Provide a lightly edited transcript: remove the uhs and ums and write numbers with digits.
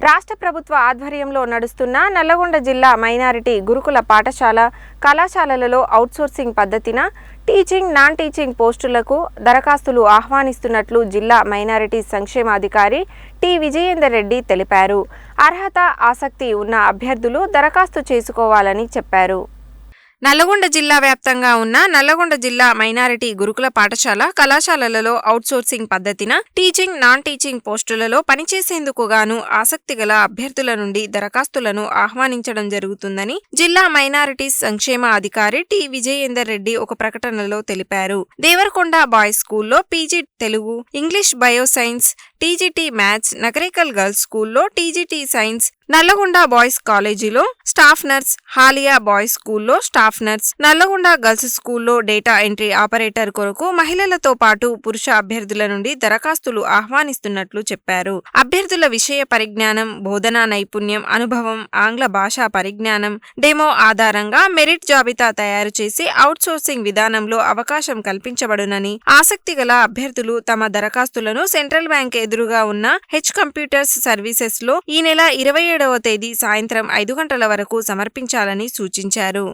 రాష్ట్ర ప్రభుత్వ ఆధ్వర్యంలో నడుస్తున్న నల్లగొండ జిల్లా మైనారిటీ గురుకుల పాఠశాల కళాశాలలలో అవుట్సోర్సింగ్ పద్ధతిన టీచింగ్ నాన్ టీచింగ్ పోస్టులకు దరఖాస్తులు ఆహ్వానిస్తున్నట్లు జిల్లా మైనారిటీ సంక్షేమాధికారి టి విజయేందర్ రెడ్డి తెలిపారు. అర్హత ఆసక్తి ఉన్న అభ్యర్థులు దరఖాస్తు చేసుకోవాలని చెప్పారు. నల్లగొండ జిల్లా వ్యాప్తంగా ఉన్న నల్లగొండ జిల్లా మైనారిటీ గురుకుల పాఠశాల కళాశాలలలో అవుట్సోర్సింగ్ పద్ధతిన టీచింగ్ నాన్ టీచింగ్ పోస్టులలో పనిచేసేందుకు గాను ఆసక్తి గల అభ్యర్థుల నుండి దరఖాస్తులను ఆహ్వానించడం జరుగుతుందని జిల్లా మైనారిటీ సంక్షేమ అధికారి టి విజయేందర్ రెడ్డి ఒక ప్రకటనలో తెలిపారు. దేవరకొండ బాయ్స్ స్కూల్లో PG Telugu, English, bio science, TGT maths, Nakrekal girls స్కూల్లో టీజీటీ సైన్స్, నల్లగొండ బాయ్స్ కాలేజీలో స్టాఫ్ నర్స్, హాలియా బాయ్స్ స్కూల్లో స్టాఫ్ నర్స్, నల్లగొండ గర్ల్స్ స్కూల్లో డేటా ఎంట్రీ ఆపరేటర్ కొరకు మహిళలతో పాటు పురుష అభ్యర్థుల నుండి దరఖాస్తులు ఆహ్వానిస్తున్నట్లు చెప్పారు. అభ్యర్థుల విషయ పరిజ్ఞానం, బోధనా నైపుణ్యం, అనుభవం, ఆంగ్ల భాషా పరిజ్ఞానం, డెమో ఆధారంగా మెరిట్ జాబితా తయారు చేసి అవుట్సోర్సింగ్ విధానంలో అవకాశం కల్పించబడునని, ఆసక్తి గల అభ్యర్థులు తమ దరఖాస్తులను సెంట్రల్ బ్యాంక్ ఎదురుగా ఉన్న హెచ్ కంప్యూటర్స్ సర్వీసెస్ లో ఈ నెల 27వ తేదీ సాయంత్రం 5 గంటల వరకు సమర్పించాలని సూచించారు.